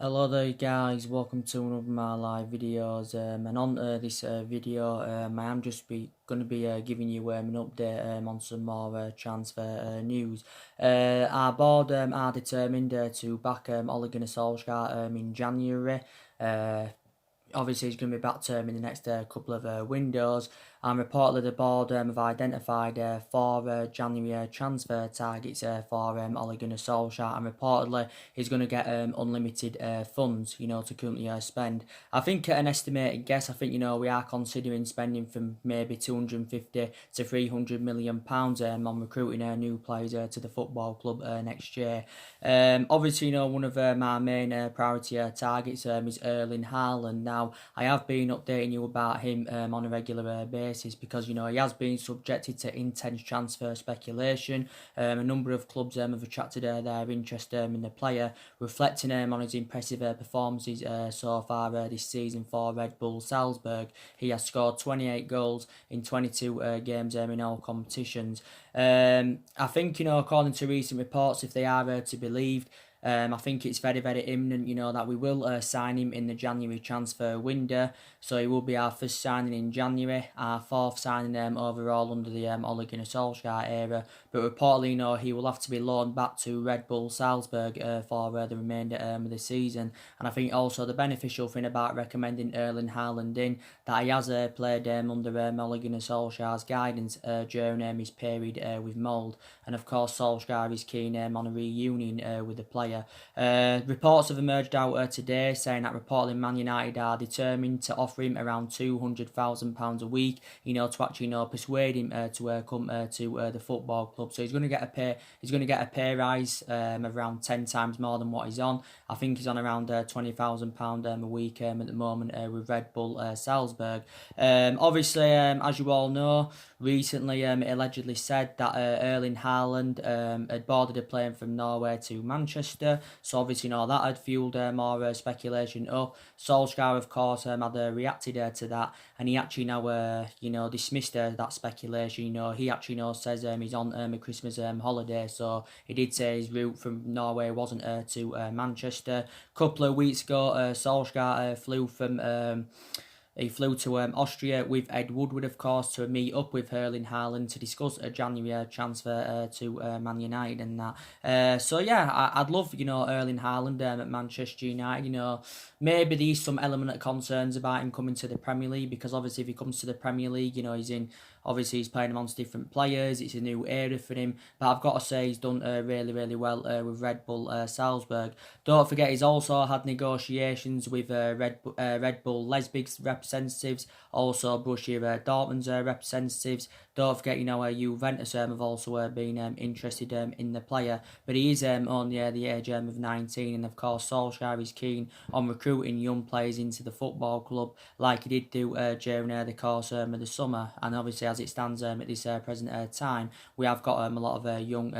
Hello there guys, welcome to one of my live videos and on this video I am just going to be giving you an update on some more transfer news. Our board are determined to back Ole Gunnar Solskjaer in January. Obviously, he's going to be back to him in the next couple of windows. And reportedly, the board have identified four January transfer targets for Ole Gunnar Solskjaer. And reportedly, he's going to get unlimited funds, to currently spend. I think at an estimated guess, I think, we are considering spending from maybe 250 to 300 million pounds on recruiting new players to the football club next year. Obviously, one of my main priority targets is Erling Haaland. Now, I have been updating you about him on a regular basis because, he has been subjected to intense transfer speculation. A number of clubs have attracted their interest in the player, reflecting on his impressive performances so far this season for Red Bull Salzburg. He has scored 28 goals in 22 games in all competitions. I think, according to recent reports, if they are to be believed, I think it's very, very imminent, that we will sign him in the January transfer window. So he will be our first signing in January, our fourth signing overall under the Ole Gunnar Solskjaer era. But reportedly, he will have to be loaned back to Red Bull Salzburg for the remainder of the season. And I think also the beneficial thing about recommending Erling Haaland in, that he has played under Ole Gunnar Solskjaer's guidance during his period with Mould. And of course, Solskjaer is keen on a reunion with the player. Reports have emerged out today saying that reportedly Man United are determined to offer him around £200,000 a week, to actually persuade him to come to the football club. So he's going to get a pay rise of around 10 times more than what he's on. I think he's on around £20,000 a week at the moment with Red Bull Salzburg. Obviously, as you all know, recently it allegedly said that Erling Haaland had boarded a plane from Norway to Manchester. So obviously, that had fueled more speculation up. Solskjaer, of course, had reacted to that, and he actually now, dismissed that speculation. He actually says he's on a Christmas holiday, so he did say his route from Norway wasn't to Manchester. A couple of weeks ago, Solskjaer He flew to Austria with Ed Woodward, of course, to meet up with Erling Haaland to discuss a January transfer to Man United and that. So yeah, I'd love Erling Haaland at Manchester United. Maybe there's some element of concerns about him coming to the Premier League, because obviously if he comes to the Premier League, he's playing amongst different players. It's a new era for him. But I've got to say he's done really, really well with Red Bull Salzburg. Don't forget he's also had negotiations with Red Bull Leipzig's representatives, also Borussia Dortmund's representatives. Don't forget, Juventus have also been interested in the player. But he is only the age of 19, and of course Solskjaer is keen on recruiting young players into the football club, like he did do during the course of the summer. And obviously, as it stands at this present time, we have got a lot of young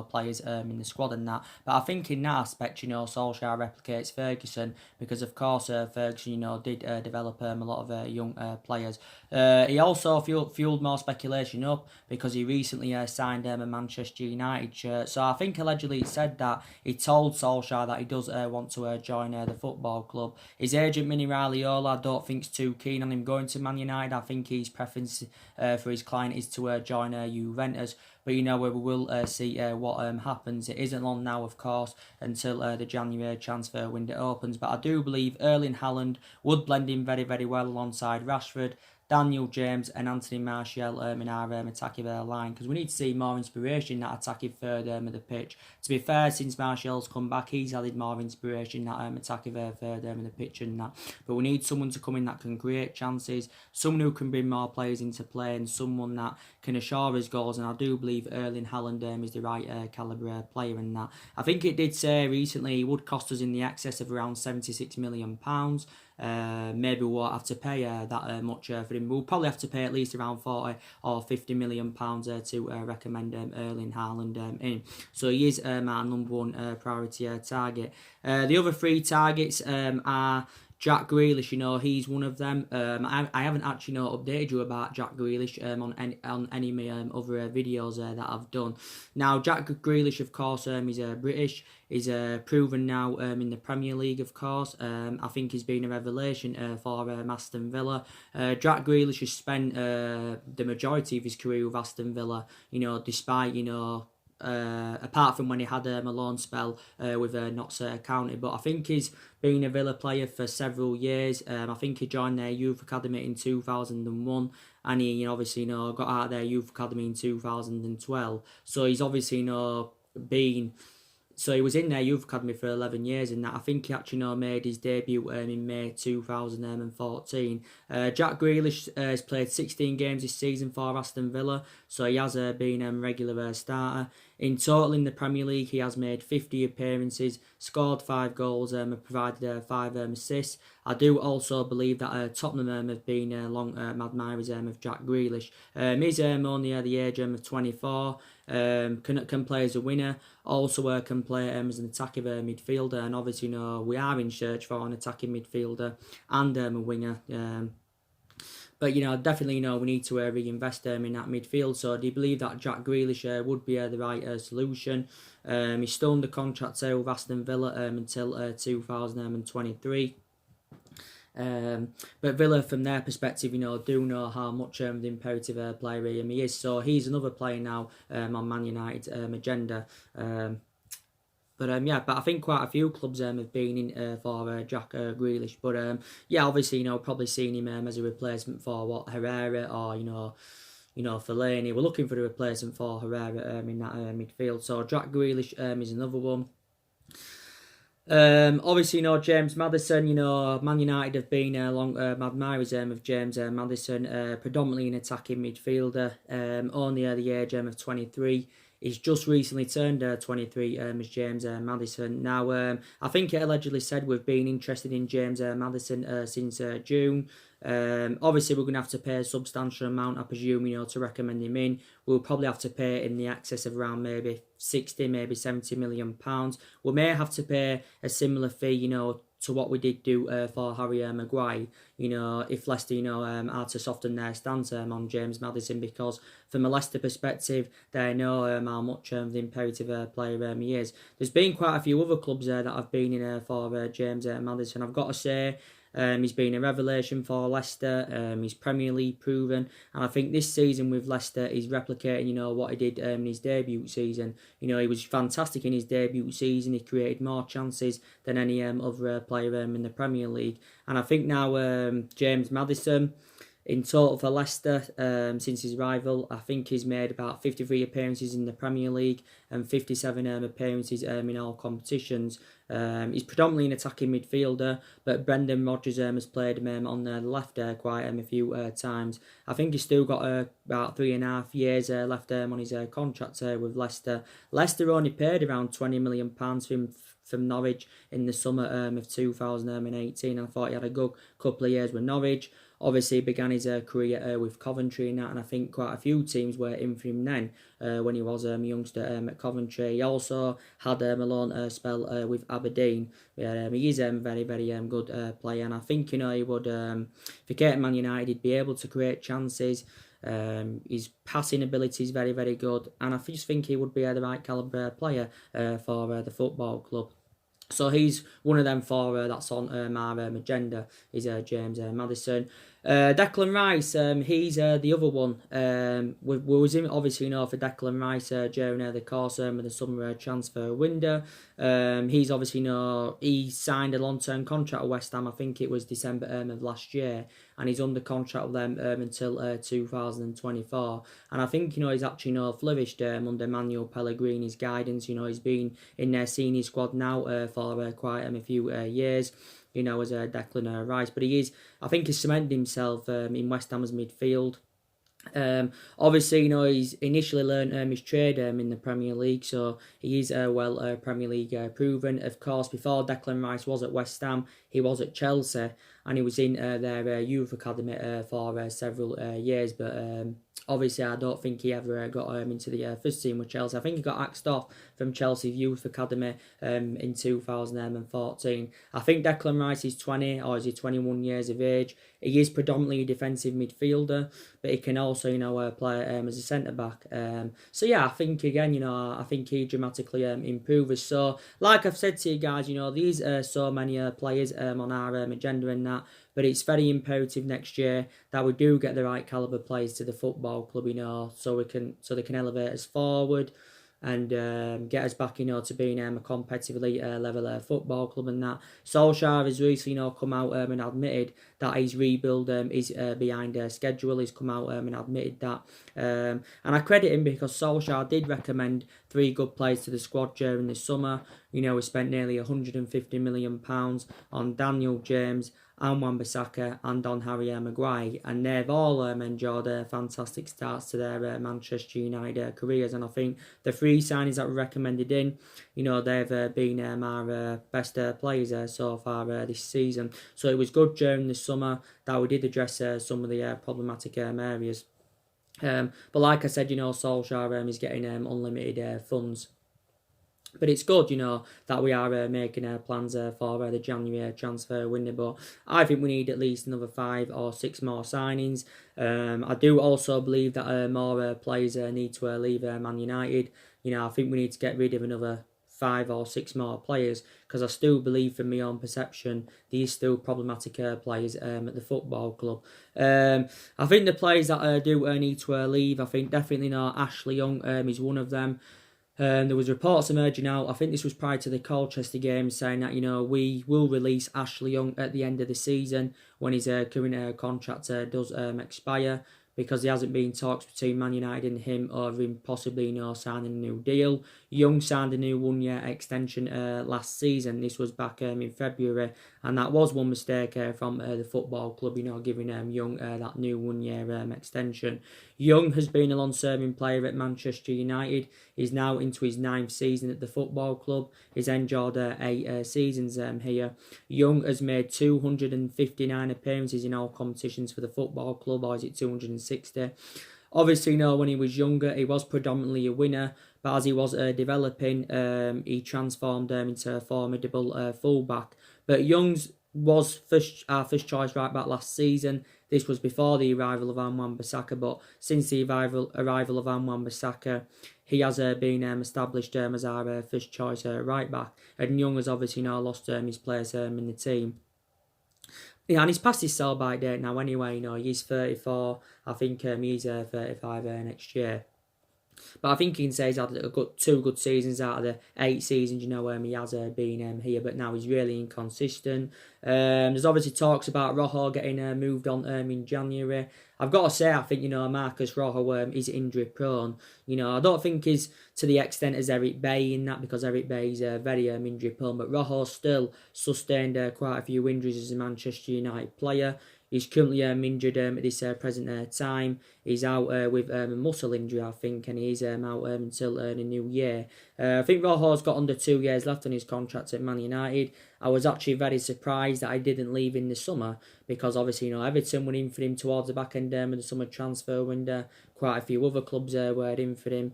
players in the squad and that. But I think in that aspect, Solskjaer replicates Ferguson, because of course Ferguson, did develop a lot of young players. He also fueled more speculation up because he recently signed a Manchester United shirt. So I think allegedly he said that he told Solskjaer that he does want to join the football club. His agent Mini Raiola, I don't think is too keen on him going to Man United. I think his preference for his client is to join Juventus. But we will see what happens. It isn't long now, of course, until the January transfer window opens. But I do believe Erling Haaland would blend in very, very well alongside Rashford, Daniel James and Anthony Martial in our attacking line, because we need to see more inspiration in that attacking third of the pitch. To be fair, since Martial's come back, he's added more inspiration in that attacking third of the pitch and that. But we need someone to come in that can create chances, someone who can bring more players into play, and someone that can assure us goals. And I do believe Erling Haaland is the right calibre player in that. I think it did say recently he would cost us in the excess of around £76 million. Maybe we won't have to pay that much for him. We'll probably have to pay at least around 40 or 50 million pounds to recommend Erling Haaland in. So he is our number one priority target. The other three targets are Jack Grealish, he's one of them. I haven't actually updated you about Jack Grealish on any of my other videos that I've done. Now, Jack Grealish, of course, he's British. He's proven now in the Premier League, of course. I think he's been a revelation for Aston Villa. Jack Grealish has spent the majority of his career with Aston Villa, despite, apart from when he had a loan spell with Notts County. But I think he's been a Villa player for several years. I think he joined their youth academy in 2001, and he obviously got out of their youth academy in 2012. So he's obviously been. So he was in their youth academy for 11 years, and that I think he actually made his debut in May 2014. Jack Grealish has played 16 games this season for Aston Villa, so he has been a regular starter. In total in the Premier League, he has made 50 appearances, scored 5 goals, and provided 5 assists. I do also believe that Tottenham have been long admirers of Jack Grealish. He's only the age of 24. Can play as a winner, also can play as an attacking midfielder, and obviously we are in search for an attacking midfielder and a winger. But definitely we need to reinvest in that midfield. So do you believe that Jack Grealish would be the right solution? He's still under contract with Aston Villa until 2023. But Villa, from their perspective, do know how much the imperative player he is. So he's another player now on Man United's agenda. But I think quite a few clubs have been in for Jack Grealish. But obviously, probably seeing him as a replacement for Herrera or Fellaini. We're looking for a replacement for Herrera in that midfield. So Jack Grealish is another one. Obviously, James Matheson, Man United have been long admirers of James Matheson, predominantly an attacking midfielder, only at the age of 23. He's just recently turned 23 as James Matheson. Now, I think it allegedly said we've been interested in James Matheson since June. Obviously, we're going to have to pay a substantial amount, I presume, to recommend him in. We'll probably have to pay in the excess of around maybe 60, maybe 70 million pounds. We may have to pay a similar fee, to what we did do for Harry Maguire, if Leicester, had to soften their stance on James Matheson, because from a Leicester perspective, they know how much the imperative player he is. There's been quite a few other clubs that have been in for James Matheson. I've got to say, he's been a revelation for Leicester. He's Premier League proven, and I think this season with Leicester, he's replicating, what he did in his debut season. He was fantastic in his debut season. He created more chances than any other player in the Premier League, and I think now James Matheson, in total for Leicester, since his arrival, I think he's made about 53 appearances in the Premier League and 57 appearances in all competitions. He's predominantly an attacking midfielder, but Brendan Rodgers has played him on the left quite a few times. I think he's still got about 3.5 years left on his contract with Leicester. Leicester only paid around £20 million for him from Norwich in the summer of 2018. I thought he had a good couple of years with Norwich. Obviously, he began his career with Coventry and that, and I think quite a few teams were in for him then when he was a youngster at Coventry. He also had a loan spell with Aberdeen. He is a very, very good player, and I think he would, if he came to Man United, he'd be able to create chances. His passing ability is very, very good, and I just think he would be the right calibre player for the football club. So he's one of them for that's on my agenda, is James Matheson. Declan Rice, he's the other one. We was in, obviously, for Declan Rice during the course of the summer transfer window. He's obviously, he signed a long-term contract with West Ham. I think it was December of last year, and he's under contract with them until 2024. And I think, he's actually flourished under Manuel Pellegrini's guidance. He's been in their senior squad now for quite a few years, as Declan Rice. But I think he's cemented himself in West Ham's midfield. Obviously, he's initially learned his trade in the Premier League, so he is Premier League proven. Of course, before Declan Rice was at West Ham, he was at Chelsea, and he was in their youth academy for several years. But Obviously, I don't think he ever got into the first team with Chelsea. I think he got axed off from Chelsea Youth Academy in 2014. I think Declan Rice is 20, or is he 21 years of age. He is predominantly a defensive midfielder, but he can also, play as a centre-back. So yeah, I think, again, I think he dramatically improves. So, like I've said to you guys, these are so many players on our agenda and that, but it's very imperative next year that we do get the right calibre players to the football club, so they can elevate us forward and get us back, to being a competitive elite level football club and that. Solsjaker has recently, come out and admitted that his rebuild is behind schedule. He's come out and admitted that. And I credit him because Solskjaer did recommend 3 good players to the squad during the summer. We spent nearly £150 million on Daniel James and Wan-Bissaka and on Harry Maguire, and they've all enjoyed fantastic starts to their Manchester United careers. And I think the 3 signings that were recommended in, they've been our best players so far this season. So it was good during the summer that we did address some of the problematic areas. But like I said, Solskjaer is getting unlimited funds. But it's good, that we are making plans for the January transfer window. But I think we need at least another 5 or 6 more signings. I do also believe that more players need to leave Man United. I think we need to get rid of another 5 or 6 more players, because I still believe, from my own perception, these still problematic players at the football club. I think the players that do need to leave, I think definitely Ashley Young is one of them. There was reports emerging out, I think this was prior to the Colchester game, saying that, we will release Ashley Young at the end of the season when his current contract does expire, because there hasn't been talks between Man United and him over him possibly signing a new deal. Young signed a new 1-year extension last season. This was back in February, and that was one mistake from the football club, giving Young that new 1-year extension. Young has been a long-serving player at Manchester United. He's now into his 9th season at the football club. He's enjoyed 8 seasons here. Young has made 259 appearances in all competitions for the football club, or is it 260? Obviously, when he was younger, he was predominantly a winner, but as he was developing, he transformed into a formidable fullback. But Young's was our first choice right back last season. This was before the arrival of Wan-Bissaka, but since the arrival of Wan-Bissaka, he has been established as our first choice right back. And Young has obviously now lost his place in the team. Yeah, and he's past his sell-by date now anyway. He's 34. I think he's 35 next year. But I think he can say he's had 2 good seasons out of the 8 seasons, he has been here, but now he's really inconsistent. There's obviously talks about Rojo getting moved on in January. I've got to say, I think, Marcus Rojo is injury prone. I don't think he's to the extent as Eric Bay in that, because Eric Bay is very injury prone, but Rojo still sustained quite a few injuries as a Manchester United player. He's currently injured at this present time. He's out with a muscle injury, I think, and he's out until the new year. I think Rojo's got under 2 years left on his contract at Man United. I was actually very surprised that I didn't leave in the summer, because obviously, Everton were in for him towards the back end of the summer transfer window. Quite a few other clubs were in for him.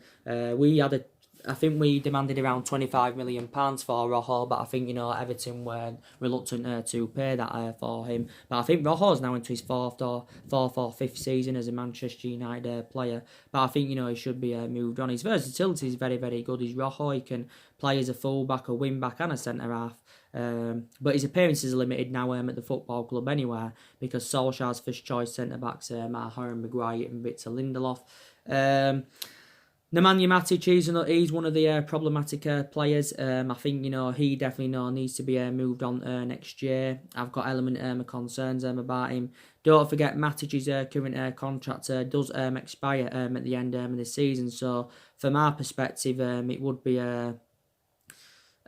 I think we demanded around £25 million for Rojo, but I think, Everton were reluctant to pay that for him. But I think Rojo's now into his fourth or 5th season as a Manchester United player. But I think, he should be moved on. His versatility is very, very good. He's Rojo. He can play as a full-back, a wing-back and a centre-half. But his appearances are limited now at the football club anywhere, because Solskjaer's first choice centre-backs are Harry Maguire and Victor Lindelof. Nemanja Matic, he's one of the problematic players. I think, he definitely needs to be moved on next year. I've got element of concerns about him. Don't forget, Matic's current contract does expire at the end of the season. So, from our perspective, it would be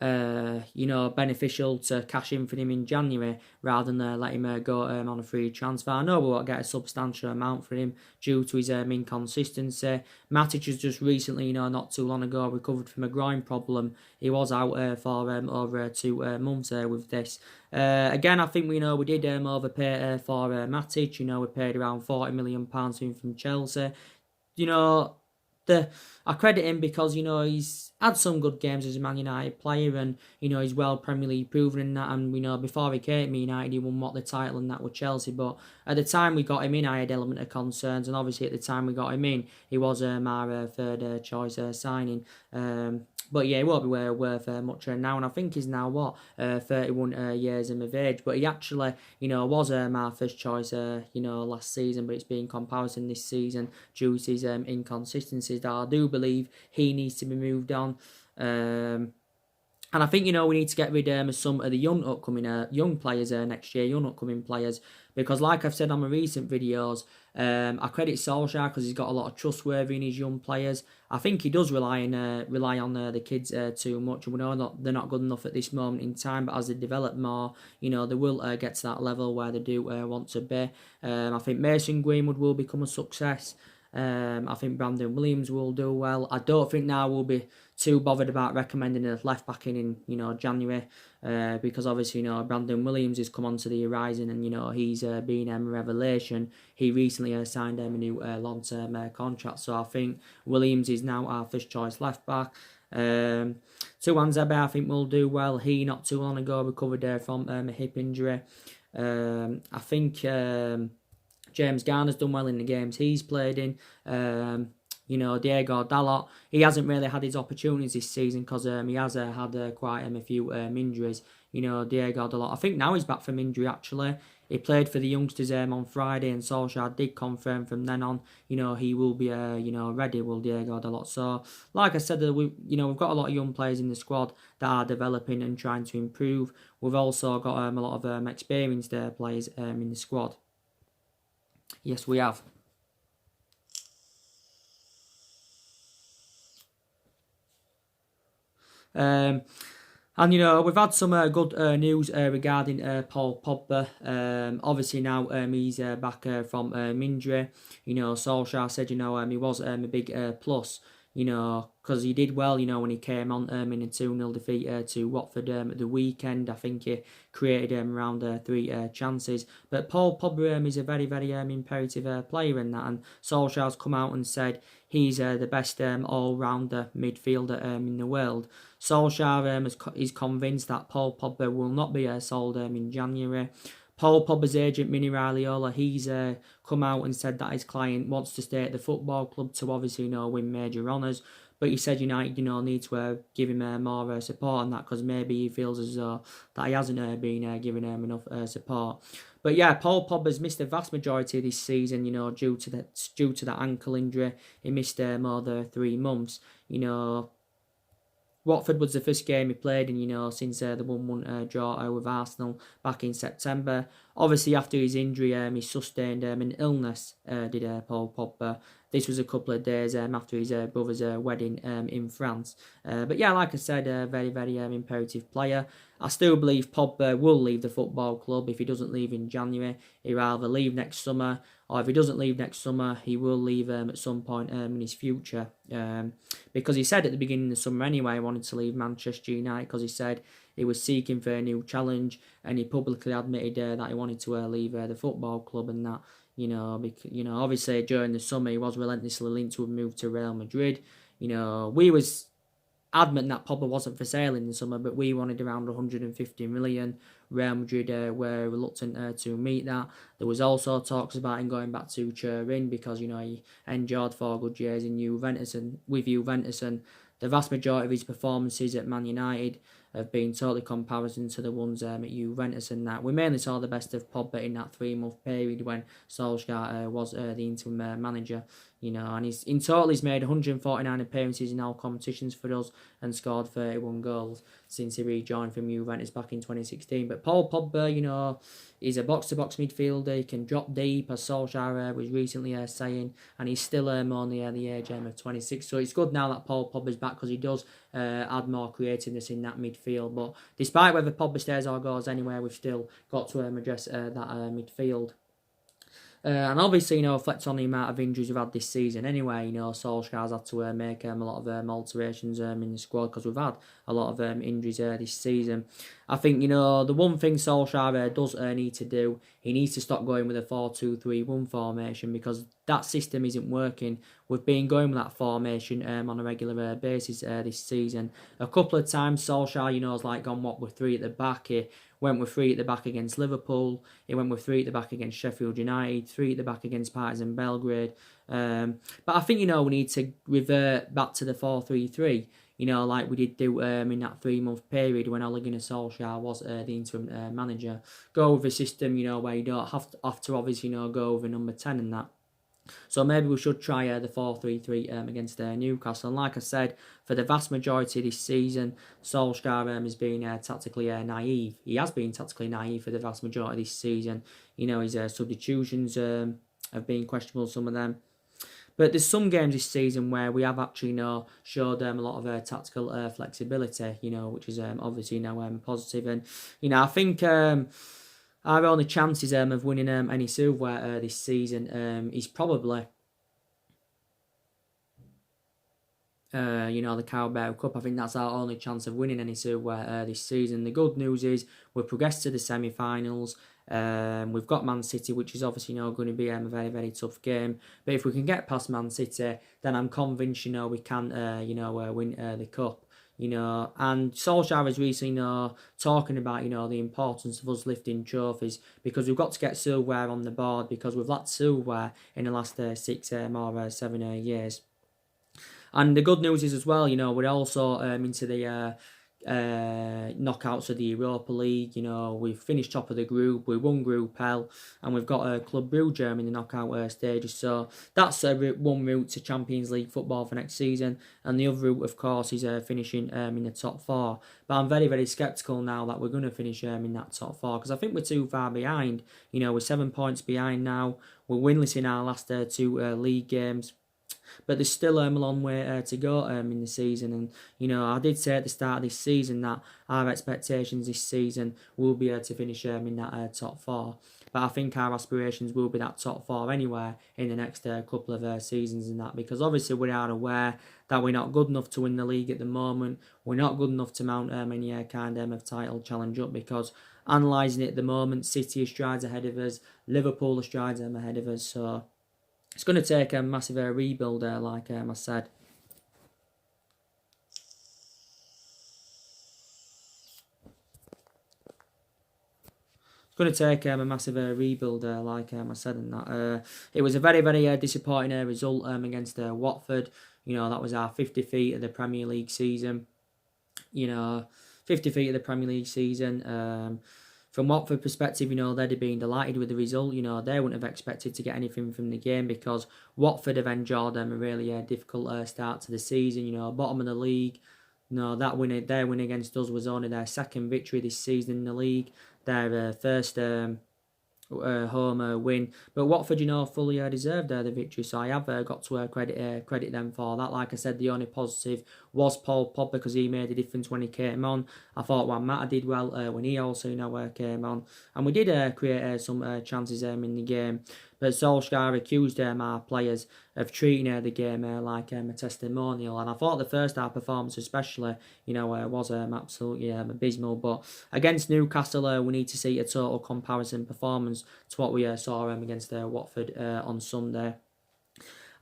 beneficial to cash in for him in January rather than let him go on a free transfer. I know we won't get a substantial amount for him due to his inconsistency. Matic has just recently, not too long ago, recovered from a groin problem. He was out for over 2 months with this. Again, I think we did overpay for Matic. We paid around £40 million for him from Chelsea. you know, I credit him because, you know, he's had some good games as a Man United player, and, you know, he's well Premier League proven in that. And, you know, before he came to Man United, he won the title, and that with Chelsea. But at the time we got him in, I had element of concerns, and obviously at the time we got him in, he was our third choice signing. But yeah, he won't be worth much now, and I think he's now 31 years of age. But he actually, you know, was our first choice, you know, last season. But it's been comparison this season due to his inconsistencies that I do believe he needs to be moved on. And I think, you know, we need to get rid of some of the young players next year, young upcoming players, because like I've said on my recent videos, I credit Solsjaker because he's got a lot of trustworthy in his young players. I think he does rely on the kids too much. We know that they're not good enough at this moment in time, but as they develop more, you know, they will get to that level where they do want to be. I think Mason Greenwood will become a success. I think Brandon Williams will do well. I don't think now we'll be too bothered about recommending a left back in you know, January, because obviously, you know, Brandon Williams has come onto the horizon, and, you know, he's been a revelation. He recently signed a new long-term contract, so I think Williams is now our first choice left back. Tuanzebe, I think, will do well. He not too long ago recovered from a hip injury. I think James Garner's done well in the games he's played in. You know, Diego Dalot, he hasn't really had his opportunities this season because he has had quite a few injuries. You know, Diego Dalot, I think now he's back from injury actually. He played for the youngsters on Friday, and Solskjaer did confirm from then on, you know, he will be, you know, ready, will Diego Dalot. So, like I said, we've got a lot of young players in the squad that are developing and trying to improve. We've also got a lot of experienced players in the squad. Yes, we have. And, you know, we've had some good news regarding Paul Pogba. Obviously now he's back from injury. You know, Solskjaer said, you know, he was a big plus, you know, because he did well, you know, when he came on in a 2-0 defeat to Watford at the weekend. I think he created around 3 chances. But Paul Pogba is a very, very imperative player in that. And Solskjaer's come out and said he's the best all-rounder midfielder in the world. Solskjaer is convinced that Paul Pogba will not be sold in January. Paul Pogba's agent, Mini Raiola, he's come out and said that his client wants to stay at the football club to obviously, you know, win major honours. But he said United, you know, need to give him more support on that, because maybe he feels as though that he hasn't been given him enough support. But yeah, Paul Pogba's missed the vast majority of this season, you know, due to that ankle injury. He missed more than 3 months, you know. Watford was the first game he played in, you know, since the 1-1 draw with Arsenal back in September. Obviously, after his injury, he sustained an illness, did Paul Pogba. This was a couple of days after his brother's wedding in France. But yeah, like I said, a very, very imperative player. I still believe Pogba will leave the football club if he doesn't leave in January. He'll either leave next summer, or if he doesn't leave next summer, he will leave at some point in his future. Because he said at the beginning of the summer anyway, he wanted to leave Manchester United, because he said he was seeking for a new challenge, and he publicly admitted that he wanted to leave the football club, and that, you know, obviously during the summer he was relentlessly linked to a move to Real Madrid. You know, we was adamant that Pogba wasn't for sale in the summer, but we wanted around 150 million. Real Madrid were reluctant to meet that. There was also talks about him going back to Turin, because, you know, he endured 4 good years in Juventus, and with Juventus, and the vast majority of his performances at Man United have been totally comparison to the ones at Juventus, and that we mainly saw the best of Pogba in that 3-month period when Solskjaer was the interim manager. You know, and in total he's made 149 appearances in all competitions for us and scored 31 goals since he rejoined from Juventus back in 2016. But Paul Pogba, you know, he's a box-to-box midfielder. He can drop deep, as Solskjaer was recently saying, and he's still only at the age of 26. So it's good now that Paul Pogba's back, because he does add more creativeness in that midfield. But despite whether Pogba stays or goes anywhere, we've still got to address that midfield. And obviously, reflect on the amount of injuries we've had this season anyway. Solskjaer's had to make a lot of alterations in the squad because we've had a lot of injuries this season. I think, the one thing Solskjaer does need to do, he needs to stop going with a 4-2-3-1 formation because that system isn't working. We've been going with that formation on a regular basis this season. A couple of times Solskjaer, has gone with three at the back. He went with three at the back against Liverpool. He went with three at the back against Sheffield United, three at the back against Partizan Belgrade. But I think, we need to revert back to the 4-3-3. Like we did do in that 3-month period when Ole Gunnar Solskjaer was the interim manager. Go with a system, where you don't have to obviously, go over number 10 and that. So maybe we should try the 4-3-3 against Newcastle. And like I said, for the vast majority of this season, Solskjaer has been tactically naive. He has been tactically naive for the vast majority of this season. His substitutions have been questionable, some of them. But there's some games this season where we have actually showed a lot of tactical flexibility, which is obviously positive. And, I think our only chances of winning any silverware this season is probably, the Carabao Cup. I think that's our only chance of winning any silverware this season. The good news is we've progressed to the semi-finals. We've got Man City, which is obviously going to be a very, very tough game. But if we can get past Man City, then I'm convinced, we can, win the cup. And Solskjaer is recently, talking about, the importance of us lifting trophies because we've got to get silverware on the board because we've lacked silverware in the last 6 or 7 years. And the good news is as well, we're also into the knockouts of the Europa League. We've finished top of the group, we won Group L, and we've got Club Brugge in the knockout stages. So that's one route to Champions League football for next season, and the other route, of course, is finishing in the top 4. But I'm very, very sceptical now that we're going to finish in that top 4 because I think we're too far behind. We're 7 points behind now. We're winless in our last 2 league games. But there's still a long way to go in the season. And, I did say at the start of this season that our expectations this season will be to finish in that top 4. But I think our aspirations will be that top 4 anyway in the next couple of seasons and that. Because obviously we are aware that we're not good enough to win the league at the moment. We're not good enough to mount any kind of title challenge up because analysing it at the moment, City are strides ahead of us, Liverpool are strides ahead of us. So it's going to take a massive rebuild, like I said. It's going to take a massive rebuild, like I said, and that. It was a very, very disappointing result against Watford. That was our 50 feet of the Premier League season. 50 feet of the Premier League season. From Watford perspective, they'd have been delighted with the result. They wouldn't have expected to get anything from the game because Watford have enjoyed a really difficult start to the season. Bottom of the league. Their win against us was only their second victory this season in the league. Their first home win. But Watford, fully deserved the victory. So I have got to credit them for that. Like I said, the only positive was Paul Pogba because he made a difference when he came on. I thought Juan Mata did well when he also came on. And we did create some chances in the game. But Solskjaer accused our players of treating the game like a testimonial. And I thought the first half performance especially, was absolutely abysmal. But against Newcastle, we need to see a total comparison performance to what we saw against Watford on Sunday.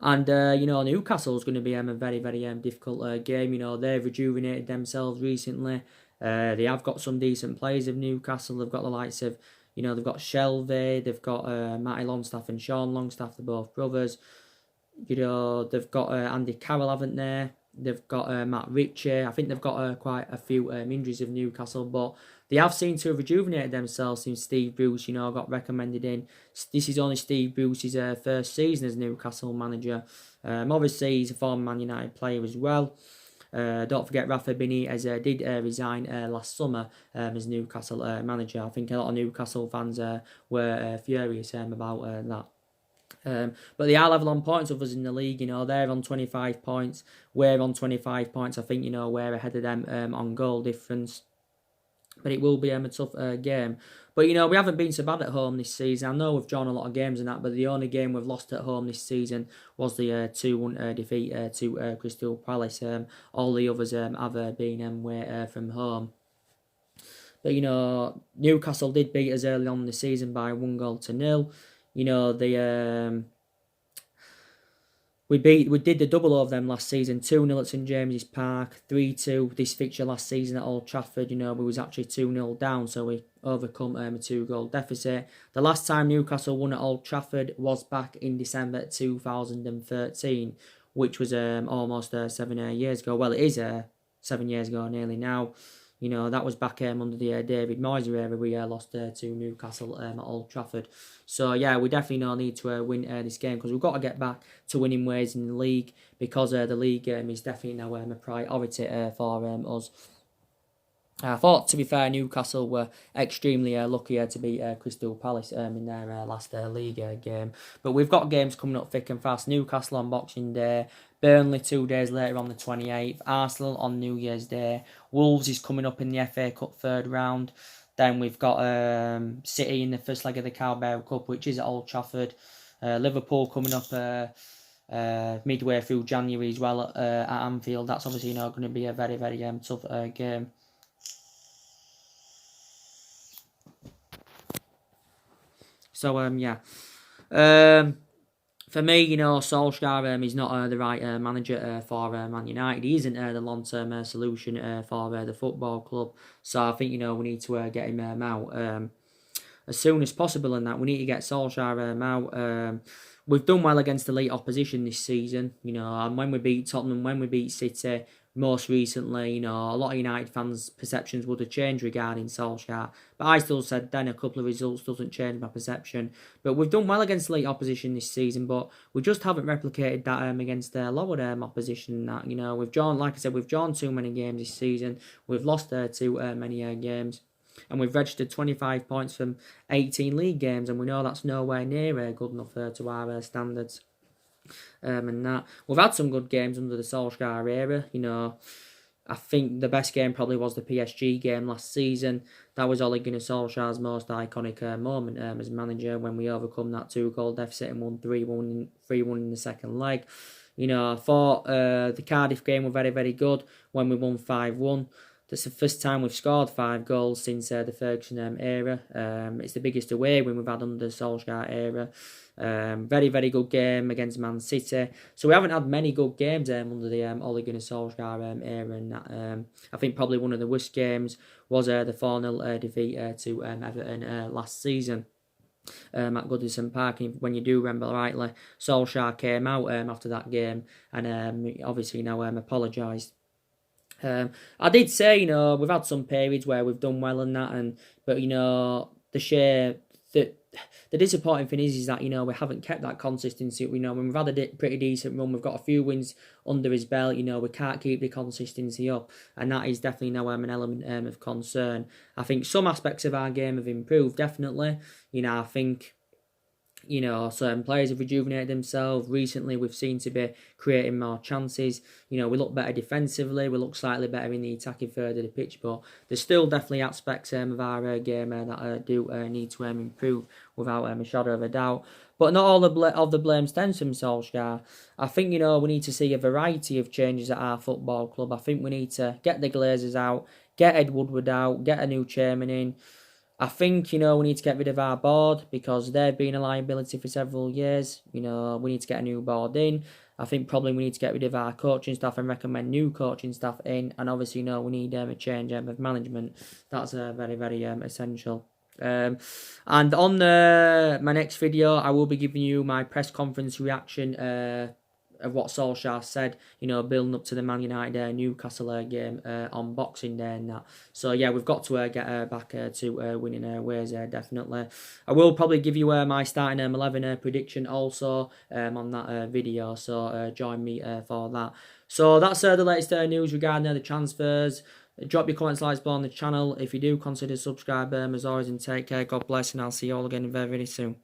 And, Newcastle's going to be a very, very difficult game. They've rejuvenated themselves recently. They have got some decent players of Newcastle. They've got the likes of, they've got Shelvey, they've got Matty Longstaff and Sean Longstaff, they're both brothers. They've got Andy Carroll, haven't they? They've got Matt Ritchie. I think they've got quite a few injuries of Newcastle, but they have seemed to have rejuvenated themselves since Steve Bruce, got recommended in. This is only Steve Bruce's first season as Newcastle manager. Obviously, he's a former Man United player as well. Don't forget Rafa Benitez did resign last summer as Newcastle manager. I think a lot of Newcastle fans were furious about that. But they are level on points with us in the league. They're on 25 points. We're on 25 points. I think, we're ahead of them on goal difference. but it will be a tough game. But, you know, we haven't been so bad at home this season. I know we've drawn a lot of games and that, but the only game we've lost at home this season was the 2-1 defeat to Crystal Palace. All the others have been away from home. But, you know, Newcastle did beat us early on in the season by 1-0. You know, we did the double over them last season, 2-0 at St James's Park, 3-2 this fixture last season at Old Trafford. You know, we was actually 2-0 down, so we overcome a 2-goal deficit. The last time Newcastle won at Old Trafford was back in December 2013, which was almost 7 years ago. Well, it is 7 years ago nearly now. You know, that was back under the David Moyes era. We lost to Newcastle at Old Trafford. So, yeah, we definitely need to win this game, because we've got to get back to winning ways in the league, because the league is definitely now a priority for us. I thought, to be fair, Newcastle were extremely lucky to beat Crystal Palace in their last league game. But we've got games coming up thick and fast. Newcastle on Boxing Day, Burnley 2 days later on the 28th, Arsenal on New Year's Day, Wolves is coming up in the FA Cup third round. Then we've got City in the first leg of the Carabao Cup, which is at Old Trafford. Liverpool coming up midway through January as well at Anfield. That's obviously going to be a very, very tough game. So, yeah. For me, Solsjaker is not the right manager for Man United. He isn't the long-term solution for the football club. So I think, we need to get him out as soon as possible, and that we need to get Solskjaer out. We've done well against elite opposition this season, and when we beat Tottenham, when we beat City, most recently, a lot of United fans' perceptions would have changed regarding Solskjaer. But I still said then a couple of results doesn't change my perception. But we've done well against elite opposition this season, but we just haven't replicated that against lower opposition. That we've drawn, like I said, we've drawn too many games this season. We've lost too many games. And we've registered 25 points from 18 league games, and we know that's nowhere near good enough to our standards. And that we've had some good games under the Solskjaer era. I think the best game probably was the PSG game last season. That was Ole Gunnar Solskjaer's most iconic moment as manager, when we overcome that 2-goal deficit and won 3-1 in the second leg. I thought the Cardiff game were very, very good when we won 5-1. That's the first time we've scored 5 goals since the Ferguson era. It's the biggest away win we've had under the Solskjaer era. Very, very good game against Man City. So we haven't had many good games under the Ole Gunnar Solskjaer era. And I think probably one of the worst games was the 4-0 defeat to Everton last season. At Goodison Park. And when you do remember rightly, Solskjaer came out after that game and obviously apologised. I did say, we've had some periods where we've done well and that, but the disappointing thing is that, we haven't kept that consistency. When we've had a pretty decent run, we've got a few wins under his belt, we can't keep the consistency up, and that is definitely an element of concern. I think some aspects of our game have improved, definitely. I think certain players have rejuvenated themselves. Recently, we've seen to be creating more chances. We look better defensively. We look slightly better in the attacking third of the pitch. But there's still definitely aspects of our game that do need to improve without a shadow of a doubt. But not all of the blame stems from Solskjaer. I think, we need to see a variety of changes at our football club. I think we need to get the Glazers out, get Ed Woodward out, get a new chairman in. I think, we need to get rid of our board because they've been a liability for several years. We need to get a new board in. I think probably we need to get rid of our coaching staff and recommend new coaching staff in. And obviously, we need a change of management. That's very, very essential. And on my next video, I will be giving you my press conference reaction of what Solskjaer said, building up to the Man United Newcastle game on Boxing Day and that. So yeah, we've got to get back to winning ways definitely. I will probably give you my starting 11 prediction also on that video, so join me for that. So that's the latest news regarding the transfers. Drop your comments, likes below on the channel if you do consider subscribing as always, and take care. God bless, and I'll see you all again very, very soon.